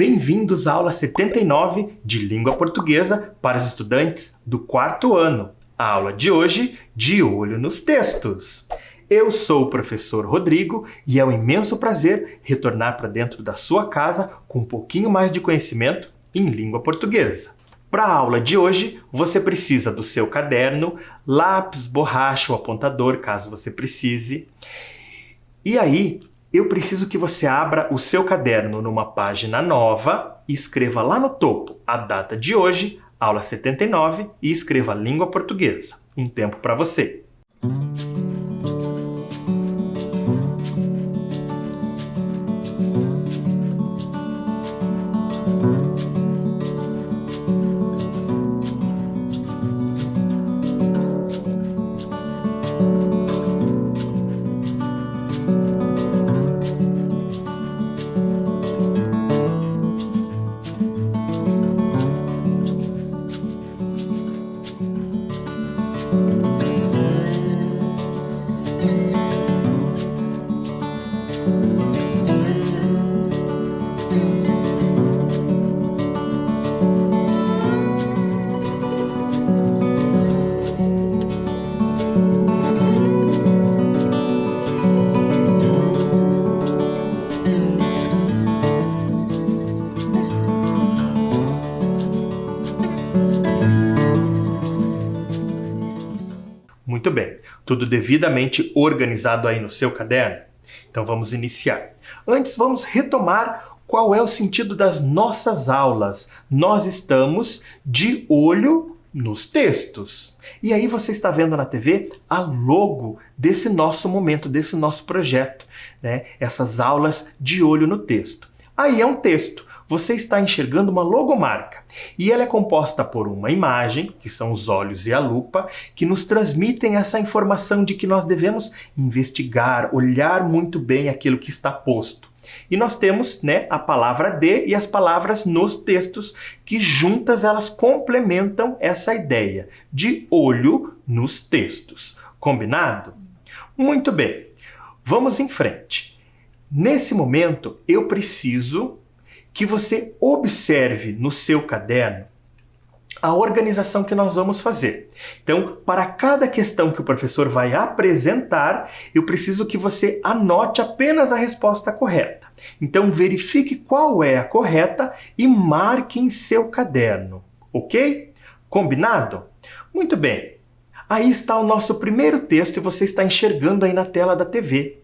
Bem-vindos à aula 79 de Língua Portuguesa para os estudantes do 4º ano. A aula de hoje, De Olho nos Textos. Eu sou o professor Rodrigo e é um imenso prazer retornar para dentro da sua casa com um pouquinho mais de conhecimento em língua portuguesa. Para a aula de hoje, você precisa do seu caderno, lápis, borracha ou apontador, caso você precise. E aí, eu preciso que você abra o seu caderno numa página nova e escreva lá no topo a data de hoje, aula 79, e escreva língua portuguesa. Um tempo para você. Muito bem, tudo devidamente organizado aí no seu caderno? Então vamos iniciar. Antes vamos retomar qual é o sentido das nossas aulas. Nós estamos de olho nos textos. E aí você está vendo na TV a logo desse nosso momento, desse nosso projeto, né? Essas aulas de olho no texto. Aí é um texto. Você está enxergando uma logomarca e ela é composta por uma imagem, que são os olhos e a lupa, que nos transmitem essa informação de que nós devemos investigar, olhar muito bem aquilo que está posto. E nós temos, né, a palavra de e as palavras nos textos, que juntas elas complementam essa ideia de olho nos textos. Combinado? Muito bem, vamos em frente. Nesse momento, eu preciso que você observe no seu caderno a organização que nós vamos fazer. Então, para cada questão que o professor vai apresentar, eu preciso que você anote apenas a resposta correta. Então, verifique qual é a correta e marque em seu caderno, ok? Combinado? Muito bem. Aí está o nosso primeiro texto e você está enxergando aí na tela da TV.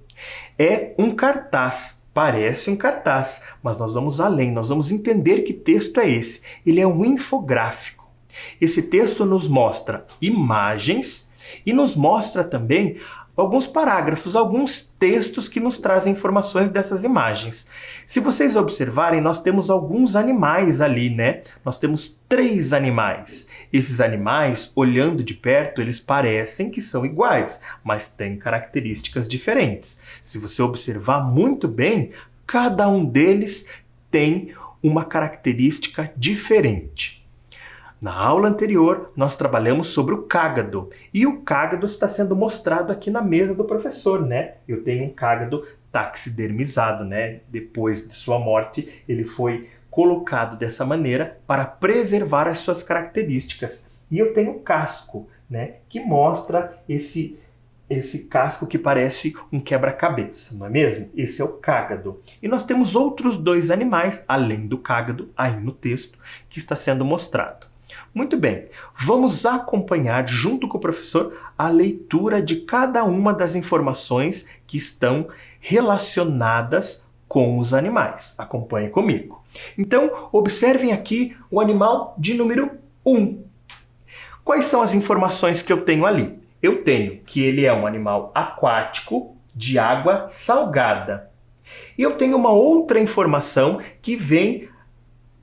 É um cartaz. Parece um cartaz, mas nós vamos além, nós vamos entender que texto é esse. Ele é um infográfico. Esse texto nos mostra imagens e nos mostra também alguns parágrafos, alguns textos que nos trazem informações dessas imagens. Se vocês observarem, nós temos alguns animais ali, né? Nós temos 3 animais. Esses animais, olhando de perto, eles parecem que são iguais, mas têm características diferentes. Se você observar muito bem, cada um deles tem uma característica diferente. Na aula anterior, nós trabalhamos sobre o cágado, e o cágado está sendo mostrado aqui na mesa do professor, né? Eu tenho um cágado taxidermizado, né? Depois de sua morte, ele foi colocado dessa maneira para preservar as suas características. E eu tenho um casco, né? Que mostra esse casco que parece um quebra-cabeça, não é mesmo? Esse é o cágado. E nós temos outros 2 animais, além do cágado, aí no texto, que está sendo mostrado. Muito bem, vamos acompanhar junto com o professor a leitura de cada uma das informações que estão relacionadas com os animais. Acompanhe comigo. Então, observem aqui o animal de número 1. Quais são as informações que eu tenho ali? Eu tenho que ele é um animal aquático de água salgada. E eu tenho uma outra informação que vem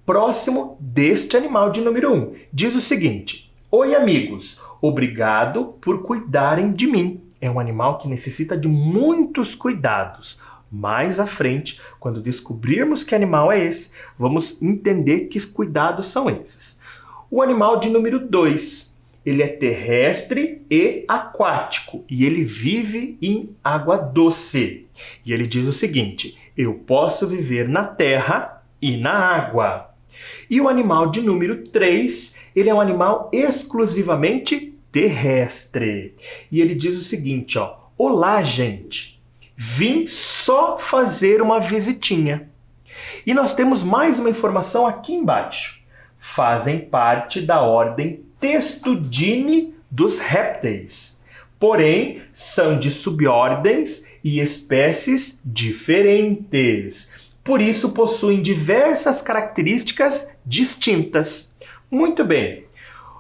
próximo deste animal de número 1. Diz o seguinte: Oi, amigos, obrigado por cuidarem de mim. É um animal que necessita de muitos cuidados. Mais à frente, quando descobrirmos que animal é esse, vamos entender que cuidados são esses. O animal de número 2. Ele é terrestre e aquático e ele vive em água doce. E ele diz o seguinte: eu posso viver na terra e na água. E o animal de número 3, ele é um animal exclusivamente terrestre. E ele diz o seguinte, ó: olá, gente, vim só fazer uma visitinha. E nós temos mais uma informação aqui embaixo. Fazem parte da ordem Testudine dos répteis. Porém, são de subordens e espécies diferentes. Por isso, possuem diversas características distintas. Muito bem.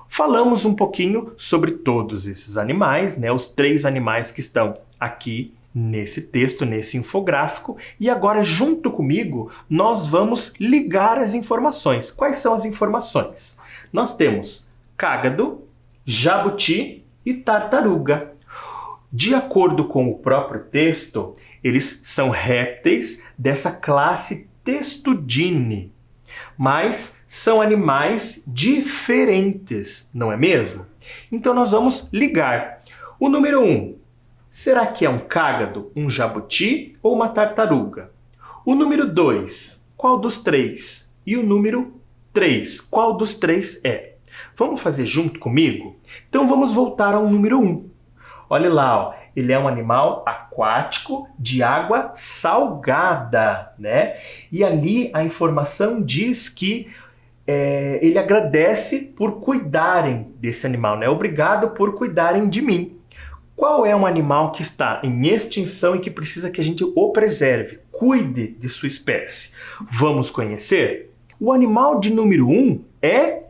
Falamos um pouquinho sobre todos esses animais, né? Os 3 animais que estão aqui nesse texto, nesse infográfico. E agora, junto comigo, nós vamos ligar as informações. Quais são as informações? Nós temos cágado, jabuti e tartaruga. De acordo com o próprio texto, eles são répteis dessa classe Testudine, mas são animais diferentes, não é mesmo? Então nós vamos ligar. O número 1, será que é um cágado, um jabuti ou uma tartaruga? O número 2, qual dos 3? E o número 3, qual dos 3 é? Vamos fazer junto comigo? Então vamos voltar ao número 1. Olha lá, ó, ele é um animal aquático de água salgada, né? E ali a informação diz que ele agradece por cuidarem desse animal, né? Obrigado por cuidarem de mim. Qual é um animal que está em extinção e que precisa que a gente o preserve, cuide de sua espécie? Vamos conhecer? O animal de número 1 é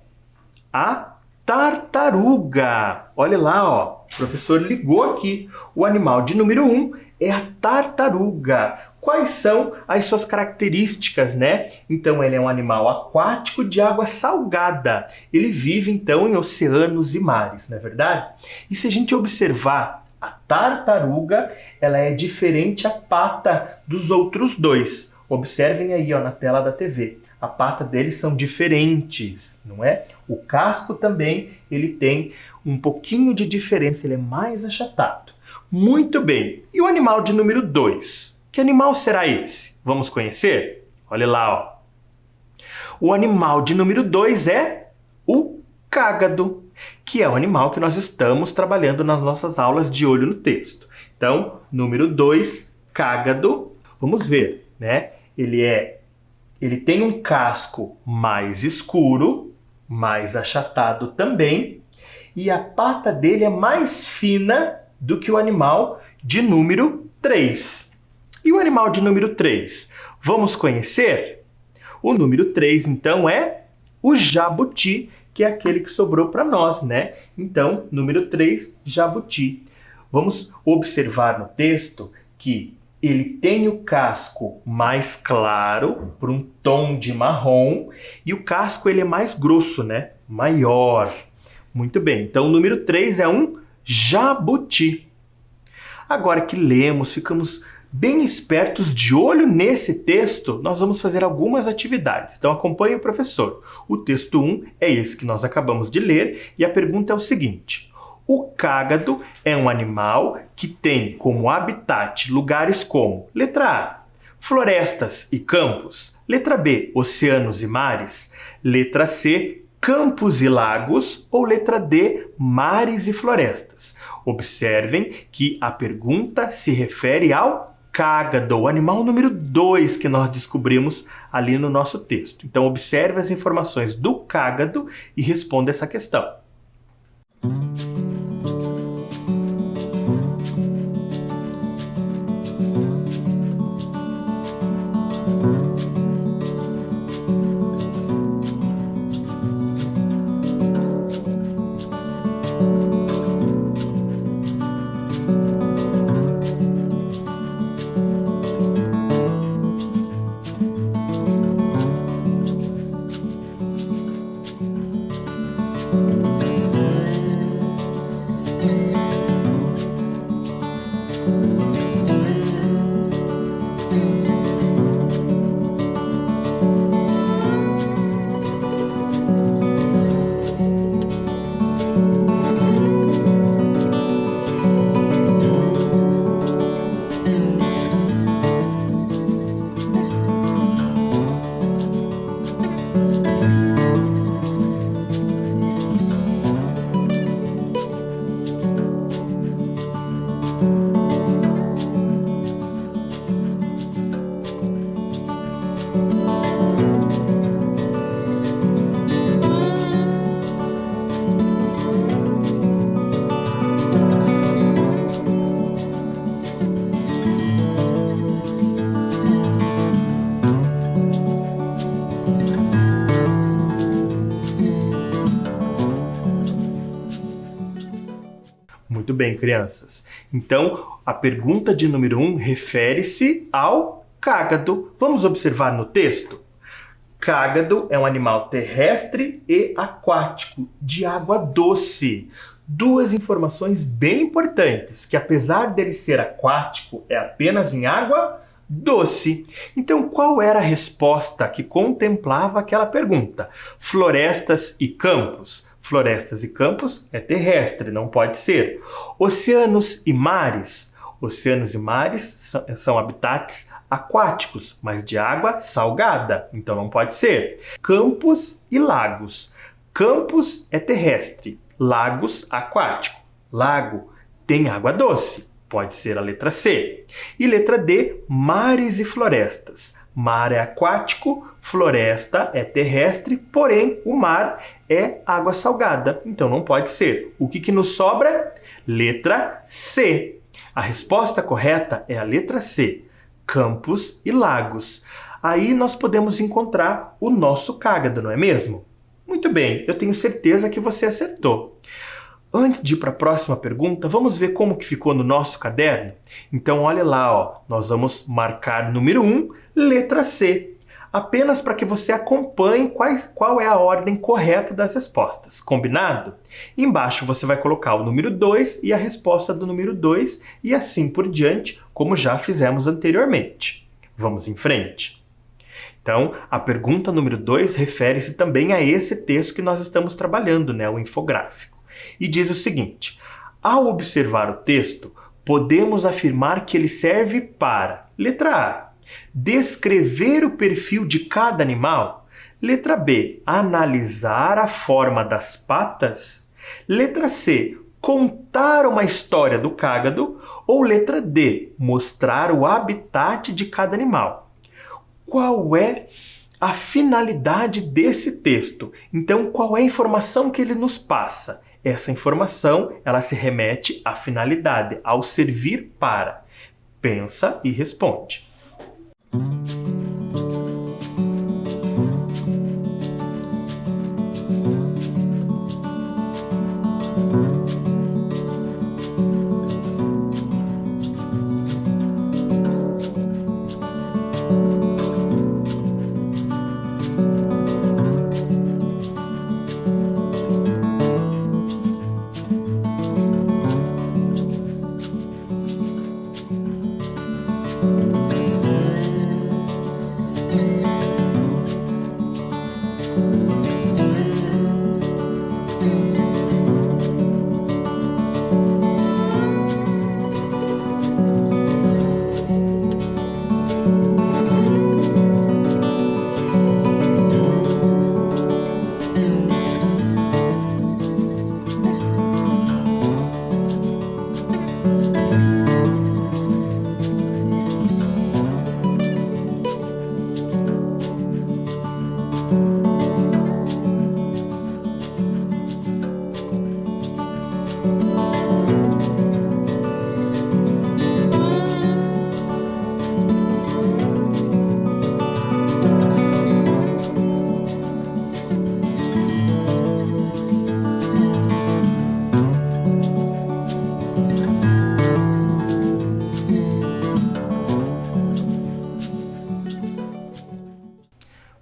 a tartaruga. Olha lá, ó, o professor ligou aqui. O animal de número 1 é a tartaruga. Quais são as suas características, né? Então, ele é um animal aquático de água salgada. Ele vive, então, em oceanos e mares, não é verdade? E se a gente observar a tartaruga, ela é diferente a pata dos outros 2. Observem aí, ó, na tela da TV. A pata deles são diferentes, não é? O casco também, ele tem um pouquinho de diferença, ele é mais achatado. Muito bem. E o animal de número 2? Que animal será esse? Vamos conhecer? Olha lá, ó. O animal de número 2 é o cágado, que é o animal que nós estamos trabalhando nas nossas aulas de olho no texto. Então, número 2, cágado. Vamos ver, né? Ele tem um casco mais escuro, mais achatado também, e a pata dele é mais fina do que o animal de número 3. E o animal de número 3? Vamos conhecer? O número 3, então, é o jabuti, que é aquele que sobrou para nós, né? Então, número 3, jabuti. Vamos observar no texto que ele tem o casco mais claro, para um tom de marrom, e o casco ele é mais grosso, né? Maior. Muito bem, então o número 3 é um jabuti. Agora que lemos, ficamos bem espertos, de olho nesse texto, nós vamos fazer algumas atividades. Então acompanhe o professor. O texto 1 é esse que nós acabamos de ler, e a pergunta é o seguinte: o cágado é um animal que tem como habitat lugares como: letra A, florestas e campos; letra B, oceanos e mares; letra C, campos e lagos; ou letra D, mares e florestas. Observem que a pergunta se refere ao cágado, o animal número 2 que nós descobrimos ali no nosso texto. Então observe as informações do cágado e responda essa questão. bem, crianças. Então, a pergunta de número 1 refere-se ao cágado. Vamos observar no texto? Cágado é um animal terrestre e aquático, de água doce. Duas informações bem importantes, que apesar dele ser aquático, é apenas em água doce. Então, qual era a resposta que contemplava aquela pergunta? Florestas e campos. Florestas e campos é terrestre, não pode ser. Oceanos e mares. Oceanos e mares são habitats aquáticos, mas de água salgada, então não pode ser. Campos e lagos. Campos é terrestre, lagos aquático. Lago tem água doce, pode ser a letra C. E letra D, mares e florestas. Mar é aquático, floresta é terrestre, porém o mar é água salgada, então não pode ser. O que nos sobra? Letra C. A resposta correta é a letra C, campos e lagos. Aí nós podemos encontrar o nosso cágado, não é mesmo? Muito bem, eu tenho certeza que você acertou. Antes de ir para a próxima pergunta, vamos ver como que ficou no nosso caderno? Então olha lá, ó, nós vamos marcar número 1, letra C. Apenas para que você acompanhe qual é a ordem correta das respostas. Combinado? Embaixo você vai colocar o número 2 e a resposta do número 2 e assim por diante, como já fizemos anteriormente. Vamos em frente. Então, a pergunta número 2 refere-se também a esse texto que nós estamos trabalhando, né, o infográfico. E diz o seguinte: ao observar o texto, podemos afirmar que ele serve para, letra A, descrever o perfil de cada animal. Letra B, analisar a forma das patas. Letra C, contar uma história do cágado. Ou letra D, mostrar o habitat de cada animal. Qual é a finalidade desse texto? Então, qual é a informação que ele nos passa? Essa informação, ela se remete à finalidade, ao servir para. Pensa e responde.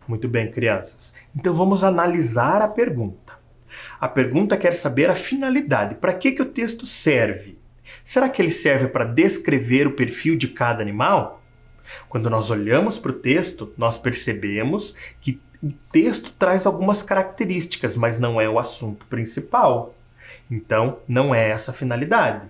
Muito bem, crianças. Então vamos analisar a pergunta. A pergunta quer saber a finalidade. Para que o texto serve? Será que ele serve para descrever o perfil de cada animal? Quando nós olhamos para o texto, nós percebemos que o texto traz algumas características, mas não é o assunto principal. Então, não é essa a finalidade.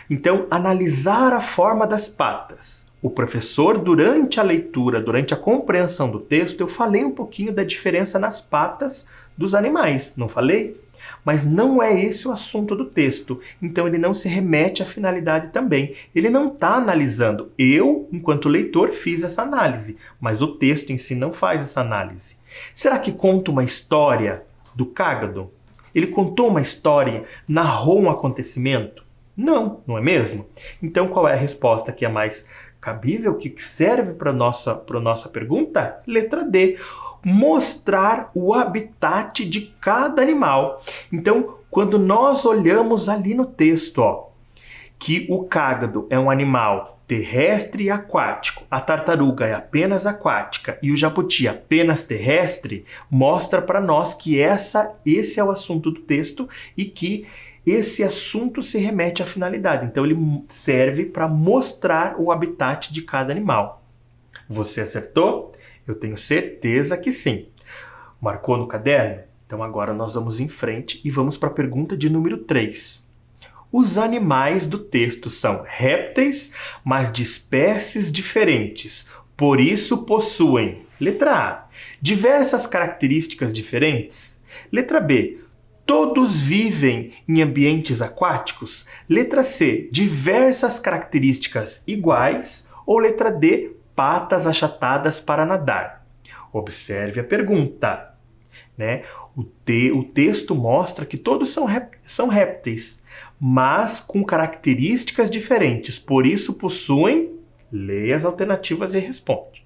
Então, analisar a forma das patas. O professor, durante a leitura, durante a compreensão do texto, eu falei um pouquinho da diferença nas patas dos animais, não falei? Mas não é esse o assunto do texto, então ele não se remete à finalidade também. Ele não está analisando. Eu, enquanto leitor, fiz essa análise, mas o texto em si não faz essa análise. Será que conta uma história do cágado? Ele contou uma história, narrou um acontecimento? Não, não é mesmo? Então qual é a resposta que é mais cabível, que serve para a nossa pergunta? Letra D. Mostrar o habitat de cada animal. Então, quando nós olhamos ali no texto, ó, que o cágado é um animal terrestre e aquático, a tartaruga é apenas aquática e o jabuti apenas terrestre, mostra para nós que esse é o assunto do texto e que esse assunto se remete à finalidade. Então ele serve para mostrar o habitat de cada animal. Você acertou? Eu tenho certeza que sim. Marcou no caderno? Então agora nós vamos em frente e vamos para a pergunta de número 3. Os animais do texto são répteis, mas de espécies diferentes. Por isso possuem, letra A, diversas características diferentes. Letra B, todos vivem em ambientes aquáticos. Letra C, diversas características iguais. Ou letra D, patas achatadas para nadar. Observe a pergunta, né? O texto mostra que todos são répteis, mas com características diferentes. Por isso possuem... Leia as alternativas e responde.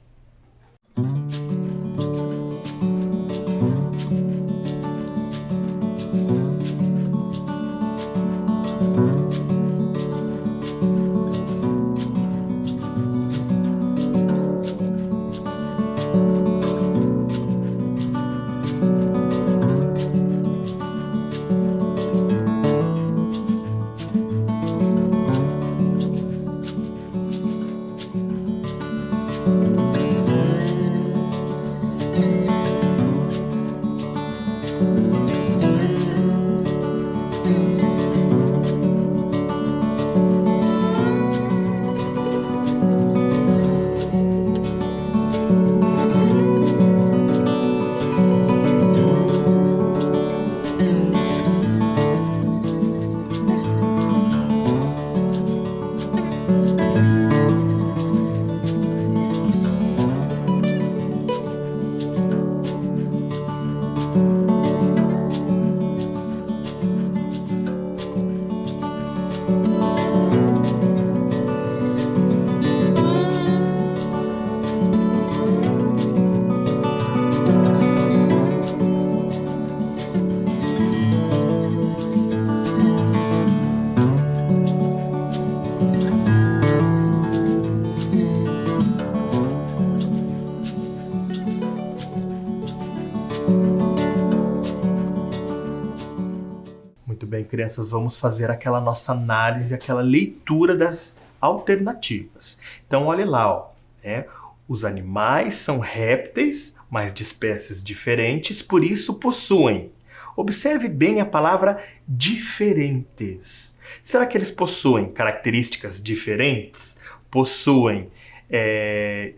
Muito bem, crianças, vamos fazer aquela nossa análise, aquela leitura das alternativas. Então, olha lá, ó, né? Os animais são répteis, mas de espécies diferentes, por isso possuem. Observe bem a palavra diferentes. Será que eles possuem características diferentes? Possuem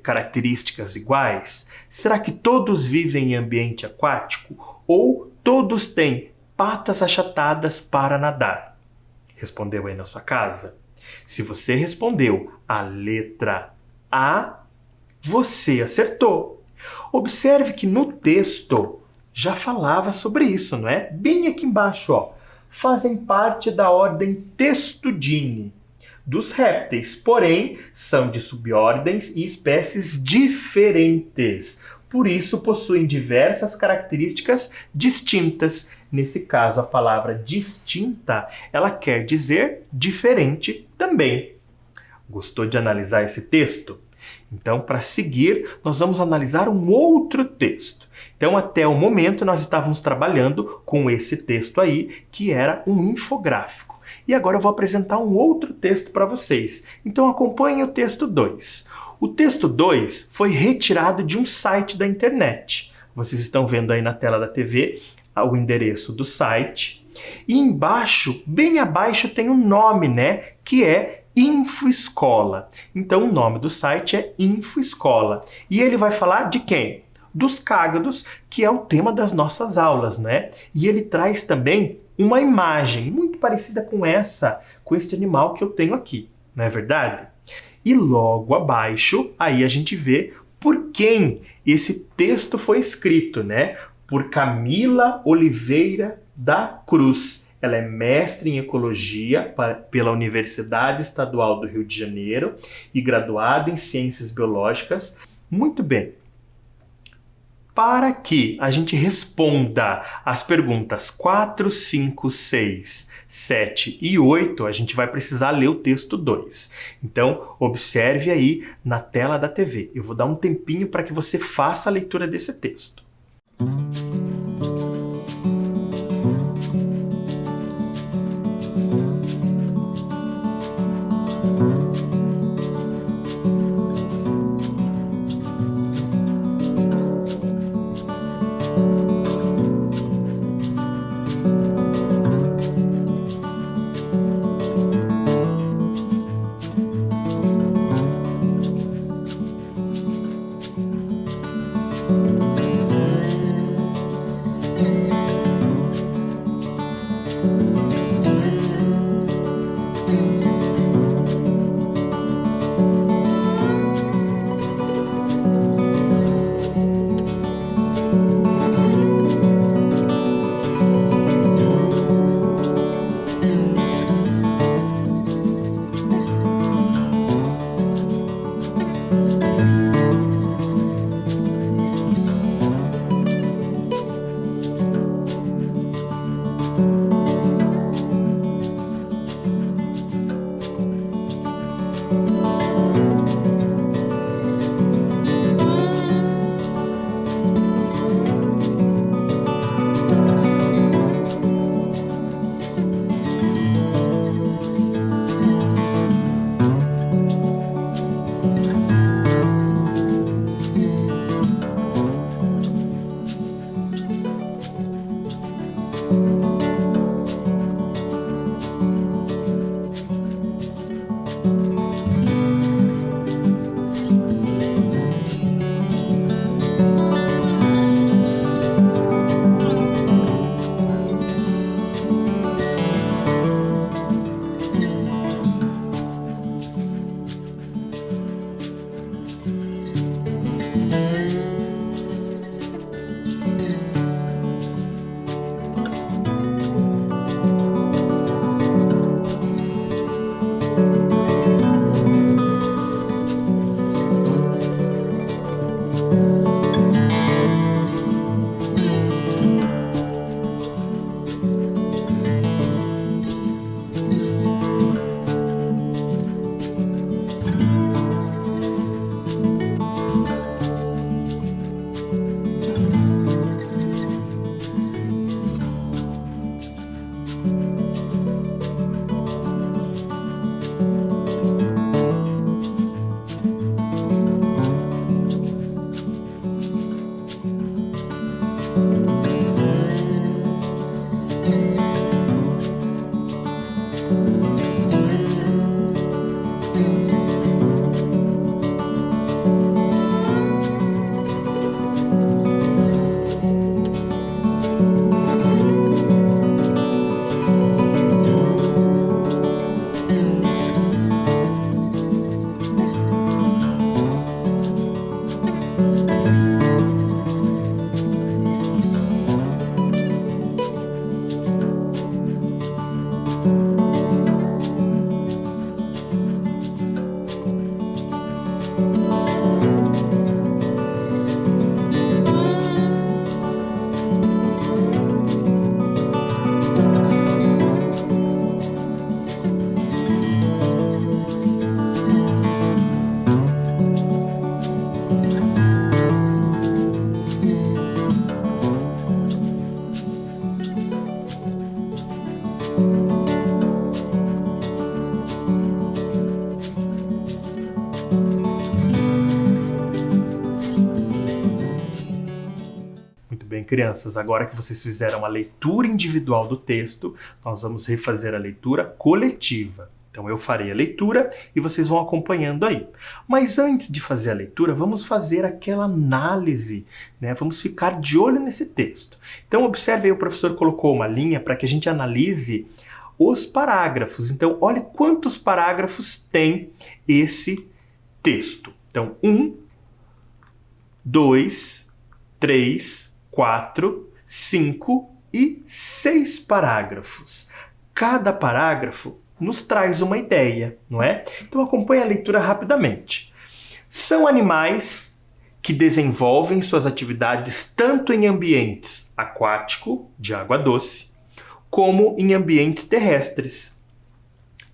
características iguais? Será que todos vivem em ambiente aquático? Ou todos têm patas achatadas para nadar? Respondeu aí na sua casa? Se você respondeu a letra A, você acertou. Observe que no texto já falava sobre isso, não é? Bem aqui embaixo, ó. Fazem parte da ordem Testudine dos répteis, porém são de subordens e espécies diferentes. Por isso possuem diversas características distintas. Nesse caso, a palavra distinta, ela quer dizer diferente também. Gostou de analisar esse texto? Então, para seguir, nós vamos analisar um outro texto. Então, até o momento, nós estávamos trabalhando com esse texto aí, que era um infográfico. E agora eu vou apresentar um outro texto para vocês. Então, acompanhem o texto 2. O texto 2 foi retirado de um site da internet. Vocês estão vendo aí na tela da TV o endereço do site. E embaixo, bem abaixo, tem um nome, né? Que é Infoescola. Então, o nome do site é Infoescola. E ele vai falar de quem? Dos cágados, que é o tema das nossas aulas, né? E ele traz também uma imagem muito parecida com este animal que eu tenho aqui, não é verdade? E logo abaixo, aí a gente vê por quem esse texto foi escrito, né? Por Camila Oliveira da Cruz. Ela é mestre em Ecologia pela Universidade Estadual do Rio de Janeiro e graduada em Ciências Biológicas. Muito bem. Para que a gente responda as perguntas 4, 5, 6, 7 e 8, a gente vai precisar ler o texto 2. Então, observe aí na tela da TV. Eu vou dar um tempinho para que você faça a leitura desse texto. Bem, crianças, agora que vocês fizeram a leitura individual do texto, nós vamos refazer a leitura coletiva. Então eu farei a leitura e vocês vão acompanhando aí. Mas antes de fazer a leitura, vamos fazer aquela análise, né? Vamos ficar de olho nesse texto. Então observe aí, o professor colocou uma linha para que a gente analise os parágrafos. Então olhe quantos parágrafos tem esse texto. Então 1, 2, 3, 4, 5 e 6 parágrafos. Cada parágrafo nos traz uma ideia, não é? Então acompanhe a leitura rapidamente. São animais que desenvolvem suas atividades tanto em ambientes aquático, de água doce, como em ambientes terrestres.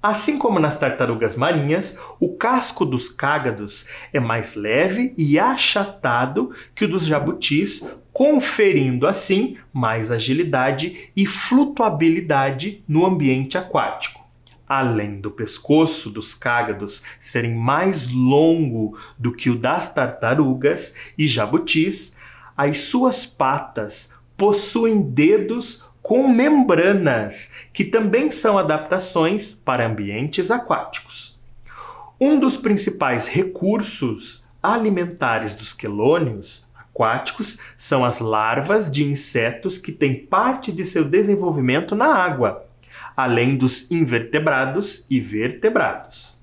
Assim como nas tartarugas marinhas, o casco dos cágados é mais leve e achatado que o dos jabutis, conferindo assim mais agilidade e flutuabilidade no ambiente aquático. Além do pescoço dos cágados serem mais longo do que o das tartarugas e jabutis, as suas patas possuem dedos com membranas, que também são adaptações para ambientes aquáticos. Um dos principais recursos alimentares dos quelônios aquáticos são as larvas de insetos que têm parte de seu desenvolvimento na água, além dos invertebrados e vertebrados.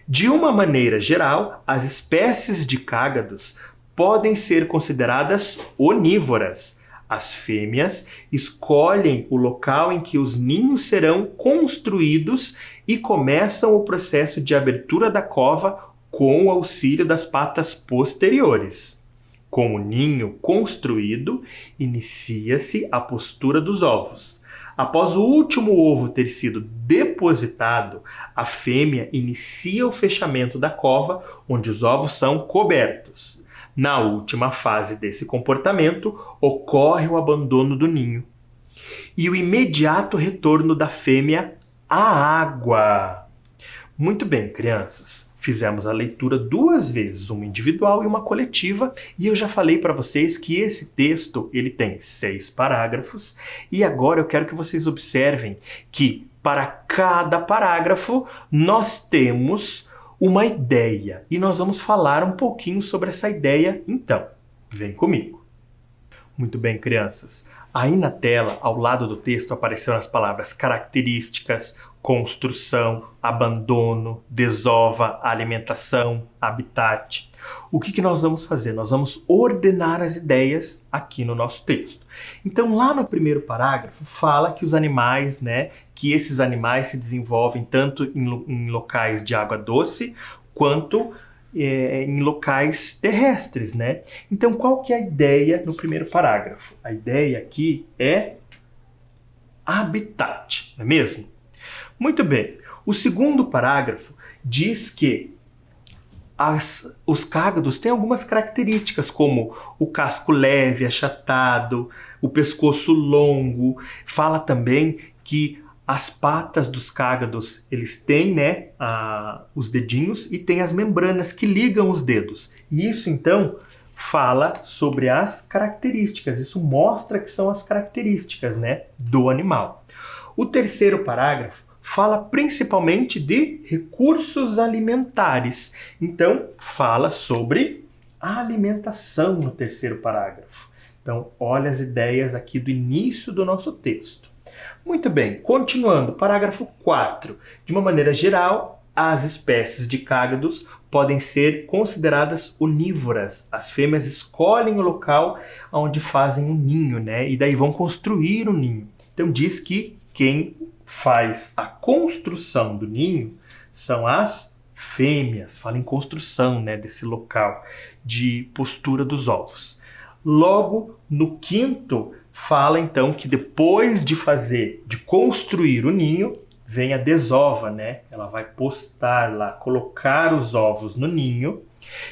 De uma maneira geral, as espécies de cágados podem ser consideradas onívoras. As fêmeas escolhem o local em que os ninhos serão construídos e começam o processo de abertura da cova com o auxílio das patas posteriores. Com o ninho construído, inicia-se a postura dos ovos. Após o último ovo ter sido depositado, a fêmea inicia o fechamento da cova, onde os ovos são cobertos. Na última fase desse comportamento, ocorre o abandono do ninho e o imediato retorno da fêmea à água. Muito bem, crianças. Fizemos a leitura 2 vezes, uma individual e uma coletiva, e eu já falei para vocês que esse texto ele tem 6 parágrafos, e agora eu quero que vocês observem que para cada parágrafo nós temos uma ideia, e nós vamos falar um pouquinho sobre essa ideia então. Vem comigo. Muito bem, crianças. Aí na tela, ao lado do texto, apareceram as palavras características, construção, abandono, desova, alimentação, habitat. O que nós vamos fazer? Nós vamos ordenar as ideias aqui no nosso texto. Então, lá no primeiro parágrafo, fala que os animais, que esses animais se desenvolvem tanto em locais de água doce, quanto em locais terrestres, Então, qual que é a ideia no primeiro parágrafo? A ideia aqui é habitat, não é mesmo? Muito bem. O segundo parágrafo diz que os cágados têm algumas características, como o casco leve, achatado, o pescoço longo. Fala também que as patas dos cágados, eles têm os dedinhos e tem as membranas que ligam os dedos. E isso, então, fala sobre as características. Isso mostra que são as características do animal. O terceiro parágrafo fala principalmente de recursos alimentares. Então, fala sobre a alimentação no terceiro parágrafo. Então, olha as ideias aqui do início do nosso texto. Muito bem, continuando, parágrafo 4. De uma maneira geral, as espécies de cágados podem ser consideradas onívoras. As fêmeas escolhem o local onde fazem o ninho, e daí vão construir o ninho. Então diz que quem faz a construção do ninho são as fêmeas. Fala em construção, desse local de postura dos ovos. Logo, no quinto, fala então que depois de construir o ninho, vem a desova, Ela vai postar lá, colocar os ovos no ninho.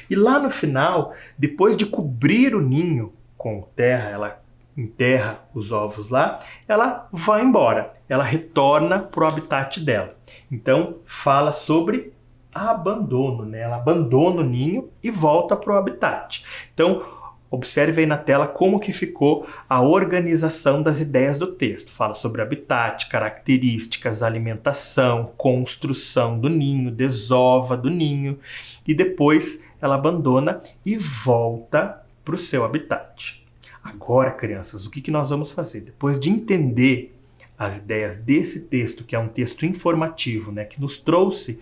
E lá no final, depois de cobrir o ninho com terra, ela enterra os ovos lá, ela vai embora. Ela retorna para o habitat dela. Então, fala sobre abandono, Ela abandona o ninho e volta para o habitat. Então, observe aí na tela como que ficou a organização das ideias do texto. Fala sobre habitat, características, alimentação, construção do ninho, desova do ninho, e depois ela abandona e volta para o seu habitat. Agora, crianças, o que nós vamos fazer? Depois de entender as ideias desse texto, que é um texto informativo, que nos trouxe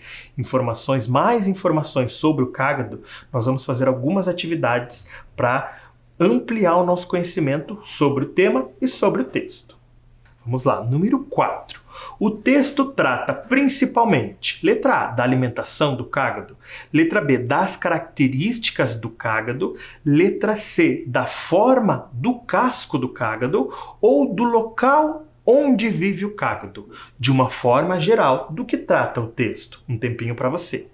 mais informações sobre o cágado, nós vamos fazer algumas atividades para ampliar o nosso conhecimento sobre o tema e sobre o texto. Vamos lá, número 4. O texto trata principalmente, letra A, da alimentação do cágado, letra B, das características do cágado, letra C, da forma do casco do cágado ou do local onde vive o cágado. De uma forma geral, do que trata o texto? Um tempinho para você.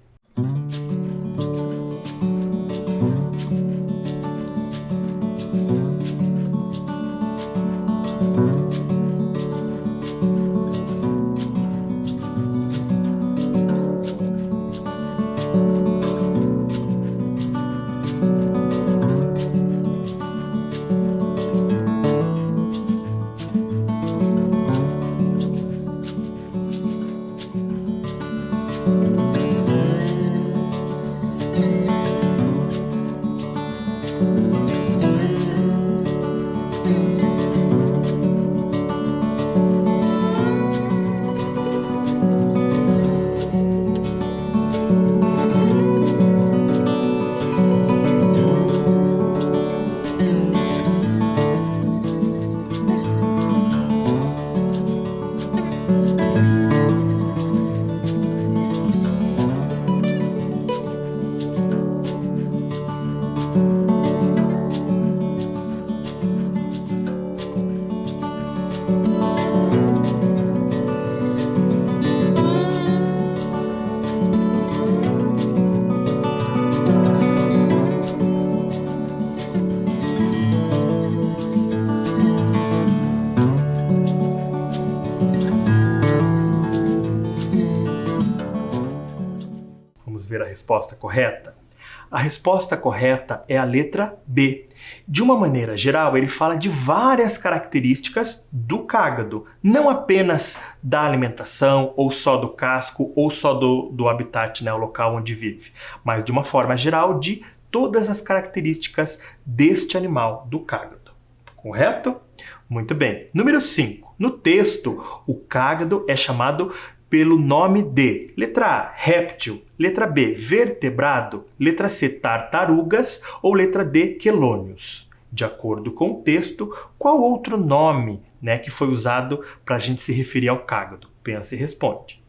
Vamos ver a resposta correta? A resposta correta é a letra B. De uma maneira geral, ele fala de várias características do cágado, não apenas da alimentação, ou só do casco, ou só do habitat, né, o local onde vive, mas de uma forma geral de todas as características deste animal, do cágado. Correto? Muito bem. Número 5. No texto, o cágado é chamado pelo nome de letra A, réptil, letra B, vertebrado, letra C, tartarugas ou letra D, quelônios. De acordo com o texto, qual outro nome, né, que foi usado para a gente se referir ao cágado? Pensa e responde.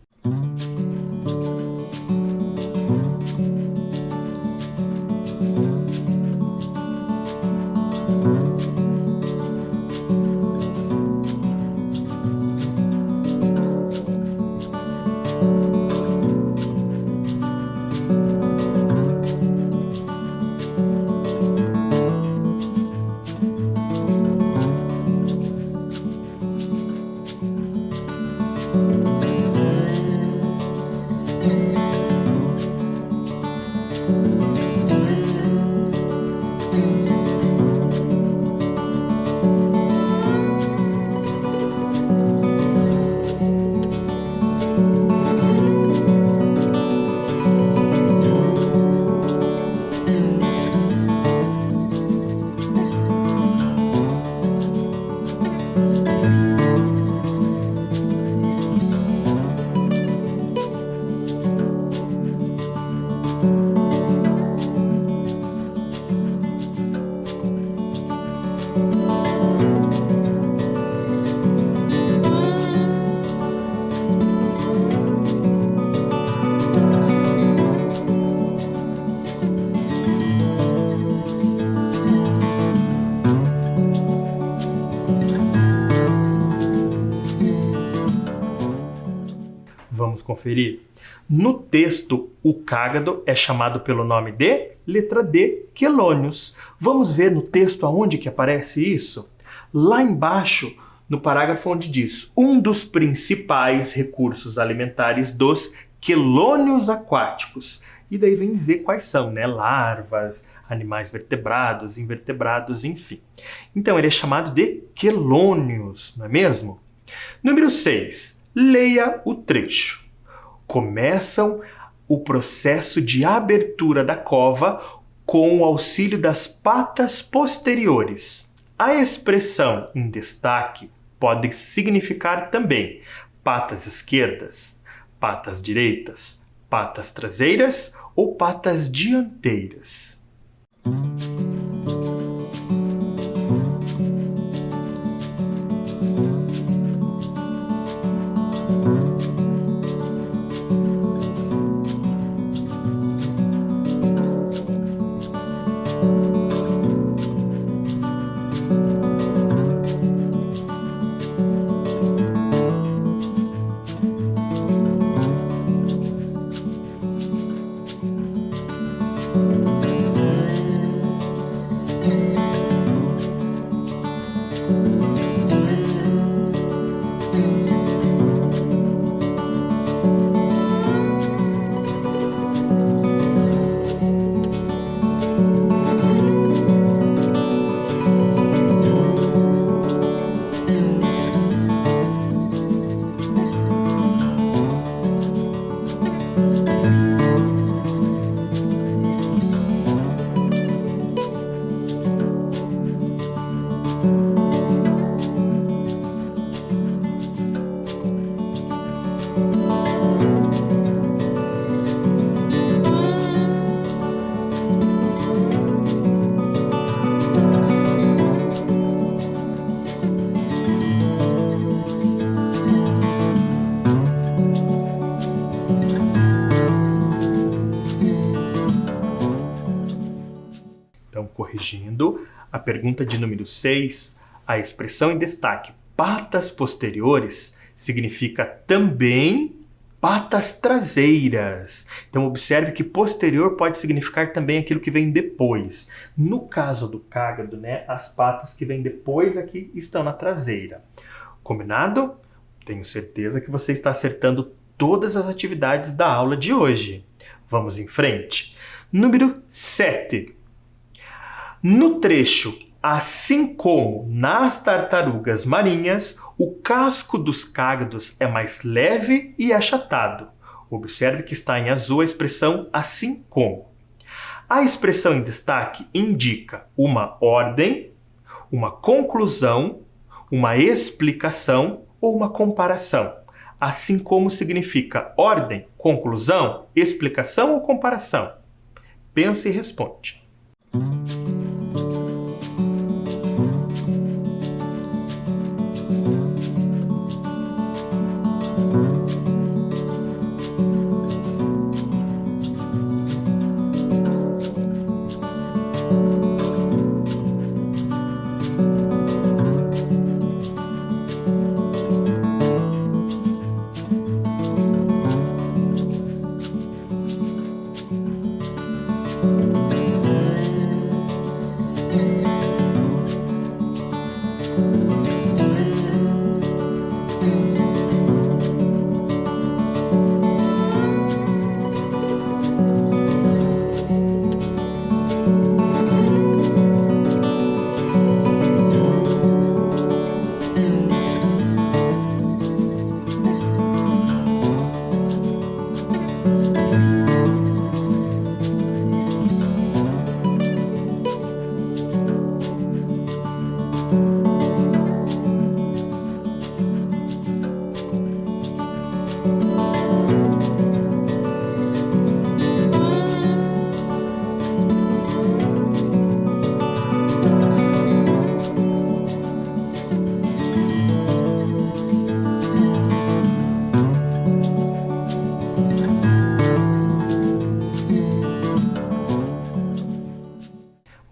Vamos conferir? No texto, o cágado é chamado pelo nome de letra D, quelônios. Vamos ver no texto aonde que aparece isso? Lá embaixo, no parágrafo onde diz um dos principais recursos alimentares dos quelônios aquáticos. E daí vem dizer quais são, né? Larvas, animais vertebrados, invertebrados, enfim. Então, ele é chamado de quelônios, não é mesmo? Número 6. Leia o trecho. Começam o processo de abertura da cova com o auxílio das patas posteriores. A expressão em destaque pode significar também patas esquerdas, patas direitas, patas traseiras ou patas dianteiras. Então, corrigindo, a pergunta de número 6, a expressão em destaque patas posteriores significa também patas traseiras. Então, observe que posterior pode significar também aquilo que vem depois. No caso do cágado, né, as patas que vêm depois aqui estão na traseira. Combinado? Tenho certeza que você está acertando todas as atividades da aula de hoje. Vamos em frente. Número 7. No trecho, assim como nas tartarugas marinhas, o casco dos cágados é mais leve e achatado. Observe que está em azul a expressão assim como. A expressão em destaque indica uma ordem, uma conclusão, uma explicação ou uma comparação. Assim como significa ordem, conclusão, explicação ou comparação. Pense e responde.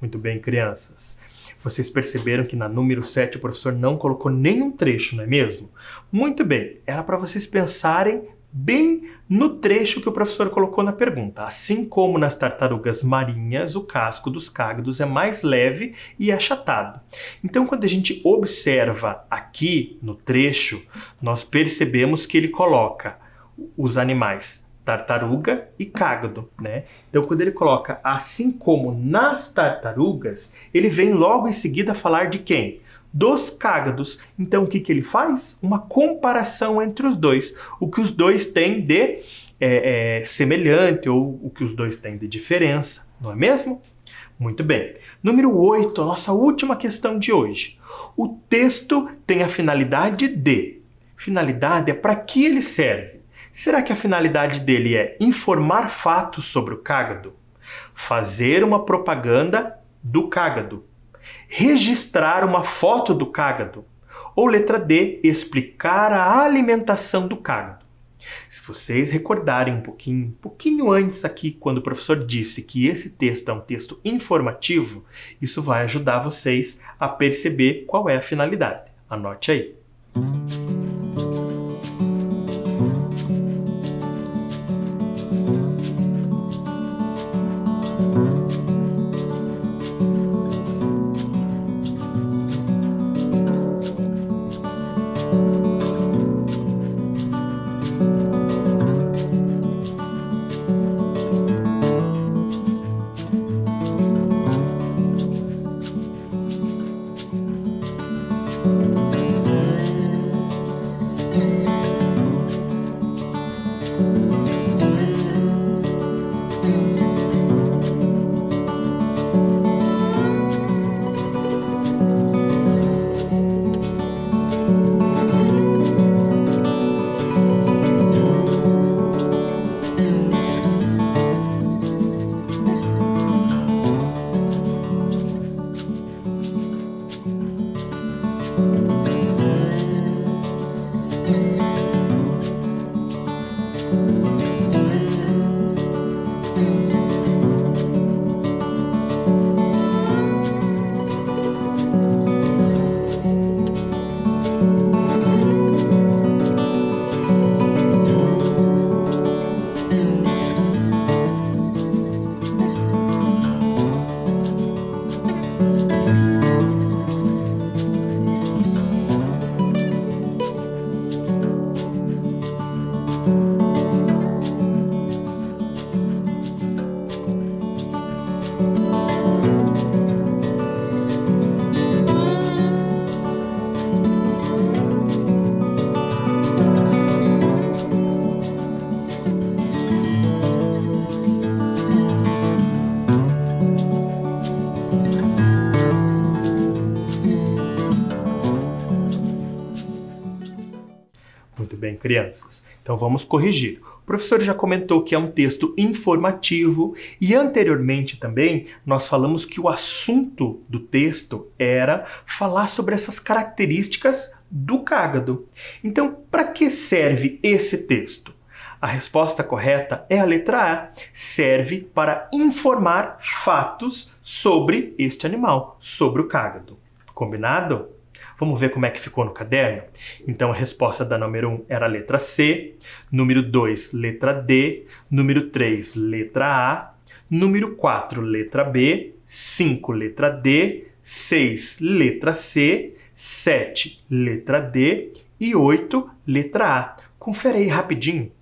Muito bem, crianças. Vocês perceberam que na número 7 o professor não colocou nenhum trecho, não é mesmo? Muito bem, era para vocês pensarem bem no trecho que o professor colocou na pergunta. Assim como nas tartarugas marinhas, o casco dos cágados é mais leve e achatado. Então, quando a gente observa aqui no trecho, nós percebemos que ele coloca os animais tartaruga e cágado, né? Então, quando ele coloca assim como nas tartarugas, ele vem logo em seguida falar de quem? Dos cágados. Então, o que ele faz? Uma comparação entre os dois. O que os dois têm de semelhante ou o que os dois têm de diferença, não é mesmo? Muito bem. Número 8, a nossa última questão de hoje. O texto tem a finalidade de. Finalidade é para que ele serve? Será que a finalidade dele é informar fatos sobre o cágado? Fazer uma propaganda do cágado? Registrar uma foto do cágado? Ou letra D, explicar a alimentação do cágado? Se vocês recordarem um pouquinho antes aqui, quando o professor disse que esse texto é um texto informativo, isso vai ajudar vocês a perceber qual é a finalidade. Anote aí. Muito bem, crianças. Então vamos corrigir. O professor já comentou que é um texto informativo e anteriormente também nós falamos que o assunto do texto era falar sobre essas características do cágado. Então, para que serve esse texto? A resposta correta é a letra A. Serve para informar fatos sobre este animal, sobre o cágado. Combinado? Vamos ver como é que ficou no caderno? Então, a resposta da número 1 era a letra C, número 2, letra D, número 3, letra A, número 4, letra B, 5, letra D, 6, letra C, 7, letra D e 8, letra A. Confere aí rapidinho.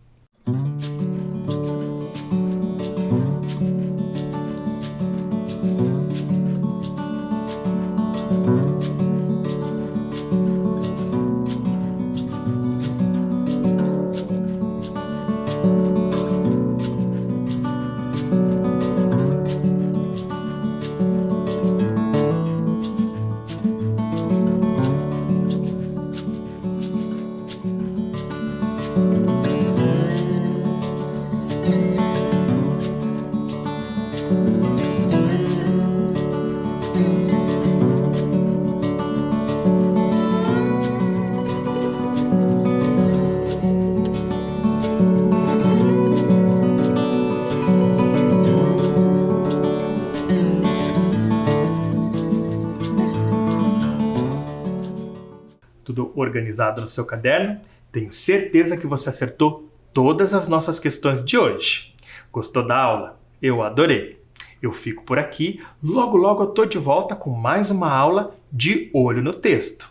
Tudo organizado no seu caderno? Tenho certeza que você acertou todas as nossas questões de hoje. Gostou da aula? Eu adorei! Eu fico por aqui, logo logo eu tô de volta com mais uma aula de olho no texto.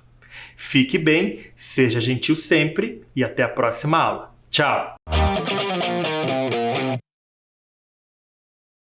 Fique bem, seja gentil sempre e até a próxima aula. Tchau!